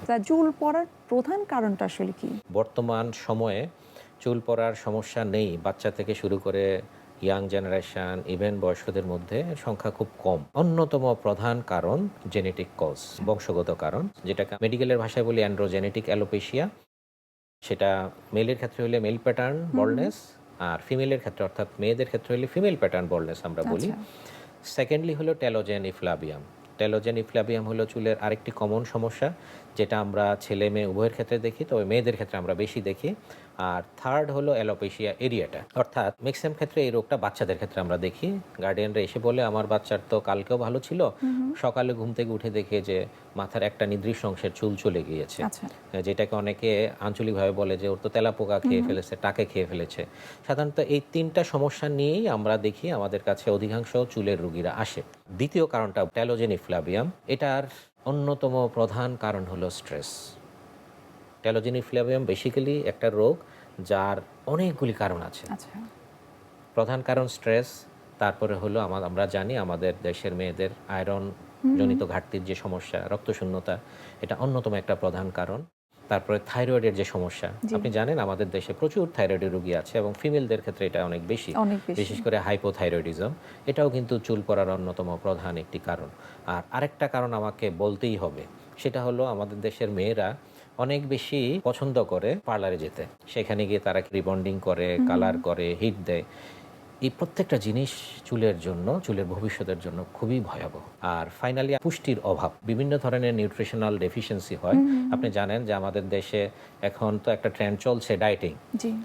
তা চুল পড়ার প্রধান কারণটা আসলে কি? বর্তমান সময়ে চুল পড়ার সমস্যা নেই বাচ্চা থেকে শুরু করে ইয়াং জেনারেশন ইভেন বয়স্কদের মধ্যে সংখ্যা খুব কম। অন্যতম প্রধান কারণ জেনেটিক কজ, বংশগত কারণ, যেটাকে মেডিকেলের ভাষায় বলি অ্যান্ড্রোজেনেটিক অ্যালোপেশিয়া। সেটা মেলের ক্ষেত্রে হলে মেল প্যাটার্ন বল্ডনেস, আর ফিমেলের ক্ষেত্রে অর্থাৎ মেয়েদের ক্ষেত্রে হলে ফিমেল প্যাটার্ন বল্ডনেস আমরা বলি। সেকেন্ডলি হলো টেলোজেন ইফ্লাবিয়াম। টেলোজেন ইফ্লাবিয়াম হলো চুলের আরেকটি কমন সমস্যা, যেটা আমরা ছেলে মেয়ে উভয়ের ক্ষেত্রে দেখি, তবে মেয়েদের ক্ষেত্রে আমরা বেশি দেখি। আর থার্ড হলো অ্যালোপেশিয়া এরিয়াটা, অর্থাৎ ম্যাক্সিমাম ক্ষেত্রে এই রোগটা বাচ্চাদের ক্ষেত্রে আমরা দেখি। গার্ডিয়ানরা এসে বলে আমার বাচ্চার তো কালকেও ভালো ছিল, সকালে ঘুম থেকে উঠে দেখে যে মাথার একটা নির্দিষ্ট অংশের চুল চলে গিয়েছে, যেটাকে অনেকে আঞ্চলিকভাবে বলে যে ওর তো তেলাপোকা খেয়ে ফেলেছে, টাকে খেয়ে ফেলেছে। সাধারণত এই তিনটা সমস্যা নিয়েই আমরা দেখি আমাদের কাছে অধিকাংশ চুলের রোগীরা আসে। দ্বিতীয় কারণটা টেলোজেন ইফ্লাবিয়াম। এটার অন্যতম প্রধান কারণ হলো স্ট্রেস। টেলোজেন ইফ্লাবিয়াম বেসিক্যালি একটা রোগ যার অনেকগুলি কারণ আছে। প্রধান কারণ স্ট্রেস, তারপরে হলো আমরা জানি আমাদের দেশের মেয়েদের আয়রন জনিত ঘাটতির যে সমস্যা, রক্তশূন্যতা, এটা অন্যতম একটা প্রধান কারণ। তারপরে থাইরয়েডের যে সমস্যা, আপনি জানেন আমাদের দেশে প্রচুর থাইরয়েডের রোগী আছে এবং ফিমেলদের ক্ষেত্রে এটা অনেক বেশি, বিশেষ করে হাইপোথাইরয়েডিজম। এটাও কিন্তু চুল পড়ার অন্যতম প্রধান একটি কারণ। আর আরেকটা কারণ আমাকে বলতেই হবে, সেটা হলো আমাদের দেশের মেয়েরা অনেক বেশি পছন্দ করে পার্লারে যেতে। সেখানে গিয়ে তারা রিবন্ডিং করে, কালার করে, হিট দেয়। এই প্রত্যেকটা জিনিস চুলের জন্য, চুলের ভবিষ্যতের জন্য খুবই ভয়াবহ। আর ফাইনালি পুষ্টির অভাব, বিভিন্ন ধরনের নিউট্রিশনাল ডেফিসিয়েন্সি হয়। আপনি জানেন যে আমাদের দেশে এখন তো একটা ট্রেন্ড চলছে ডায়েটিং,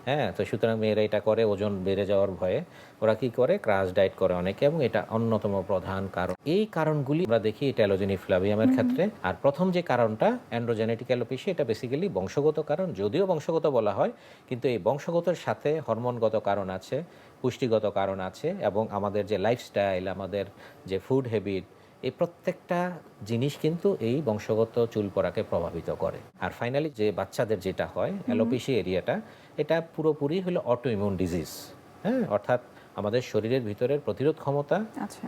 হ্যাঁ, তো সুতরাং মেয়েরা এটা করে ওজন বেড়ে যাওয়ার ভয়ে ওরা কি করে, ক্রাশ ডায়েট করে অনেকে, এবং এটা অন্যতম প্রধান কারণ। এই কারণগুলি আমরা দেখি টেলোজেন ইফ্লাবিয়ামের ক্ষেত্রে। আর প্রথম যে কারণটা অ্যান্ড্রোজেনেটিক অ্যালোপেশিয়া, এটা বেসিক্যালি বংশগত কারণ, যদিও বংশগত বলা হয়, কিন্তু এই বংশগতের সাথে হরমোনগত কারণ আছে, পুষ্টিগত কারণ আছে, এবং আমাদের যে লাইফস্টাইল, আমাদের যে ফুড হ্যাবিট, এই প্রত্যেকটা জিনিস কিন্তু এই বংশগত চুল পড়াকে প্রভাবিত করে। আর ফাইনালি যে বাচ্চাদের যেটা হয় অ্যালোপেশিয়া এরিয়াটা, এটা পুরোপুরি হলো অটো ইমিউন ডিজিজ। হ্যাঁ, অর্থাৎ আমাদের শরীরের ভিতরের প্রতিরোধ ক্ষমতা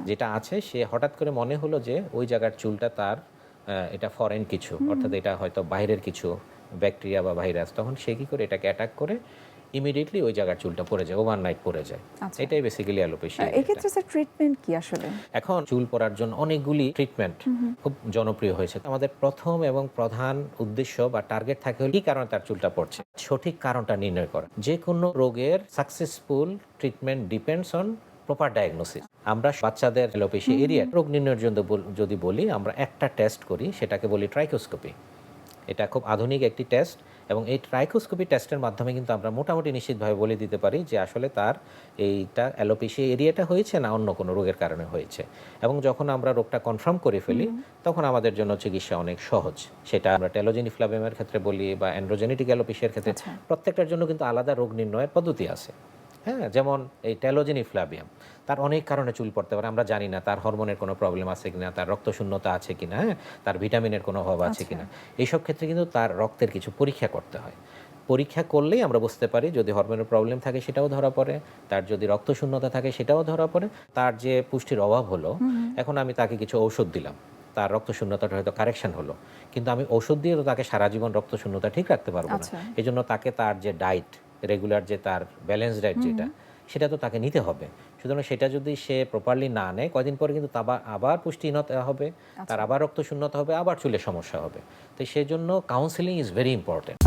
যেটা আছে, সে হঠাৎ করে মনে হলো যে ওই জায়গার চুলটা তার এটা ফরেন কিছু, অর্থাৎ এটা হয়তো বাইরের কিছু ব্যাকটেরিয়া বা ভাইরাস, তখন সে কি করে এটাকে অ্যাটাক করে ইমিডিয়েটলি ওই জায়গার চুলটা পড়ে যায়, ওভারনাইট পড়ে যায়। এটাই বেসিক্যালি অ্যালোপেশিয়া। এই ক্ষেত্রে স্যার ট্রিটমেন্ট কি আসলে? এখন চুল পড়ার জন্য অনেকগুলি ট্রিটমেন্ট খুব জনপ্রিয় হয়েছে। আমাদের প্রথম এবং প্রধান উদ্দেশ্য বা টার্গেট থাকে কি কারণে তার চুলটা পড়ছে, সঠিক কারণটা নির্ণয় করা। যে কোনো রোগের successful treatment depends on proper diagnosis. আমরা বাচ্চাদের অ্যালোপেশিয়া এরিয়া রোগ নির্ণয়ের জন্য যদি বলি, আমরা একটা টেস্ট করি, সেটাকে বলি ট্রাইকোস্কোপি। এটা খুব আধুনিক একটি টেস্ট, এবং এই ট্রাইকোস্কোপি টেস্টের মাধ্যমে কিন্তু আমরা মোটামুটি নিশ্চিতভাবে বলে দিতে পারি যে আসলে তার এইটা অ্যালোপেশিয়া এরিয়াটা হয়েছে না অন্য কোনো রোগের কারণে হয়েছে। এবং যখন আমরা রোগটা কনফার্ম করে ফেলি, তখন আমাদের জন্য চিকিৎসা অনেক সহজ। সেটা আমরা টেলোজেন ইফ্লাবিয়ামের ক্ষেত্রে বলি বা অ্যান্ড্রোজেনেটিক অ্যালোপেশিয়ার ক্ষেত্রে, প্রত্যেকটার জন্য কিন্তু আলাদা রোগ নির্ণয়ের পদ্ধতি আছে। হ্যাঁ, যেমন এই টেলোজেন ইফ্লাবিয়াম, তার অনেক কারণে চুল পড়তে পারে, আমরা জানি না তার হরমোনের কোনো প্রবলেম আছে কিনা, তার রক্তশূন্যতা আছে কিনা, হ্যাঁ, তার ভিটামিনের কোনো অভাব আছে কিনা। এইসব ক্ষেত্রে কিন্তু তার রক্তের কিছু পরীক্ষা করতে হয়। পরীক্ষা করলেই আমরা বুঝতে পারি, যদি হরমোনের প্রবলেম থাকে সেটাও ধরা পড়ে, তার যদি রক্তশূন্যতা থাকে সেটাও ধরা পড়ে, তার যে পুষ্টির অভাব হলো, এখন আমি তাকে কিছু ঔষধ দিলাম, তার রক্তশূন্যতাটা হয়তো কারেকশন হলো, কিন্তু আমি ওষুধ দিয়ে তো তাকে সারা জীবন রক্তশূন্যতা ঠিক রাখতে পারবো না। এই জন্য তাকে তার যে ডায়েট, রেগুলার যে তার ব্যালেন্স ডায়েট যেটা, সেটা তো তাকে নিতে হবে। সুতরাং সেটা যদি সে প্রপারলি না নেয়, কয়দিন পরে কিন্তু আবার পুষ্টিহীনতা হবে, তার আবার রক্তশূন্যতা হবে, আবার চুলের সমস্যা হবে। তো সেই জন্য কাউন্সেলিং ইজ ভেরি ইম্পর্টেন্ট।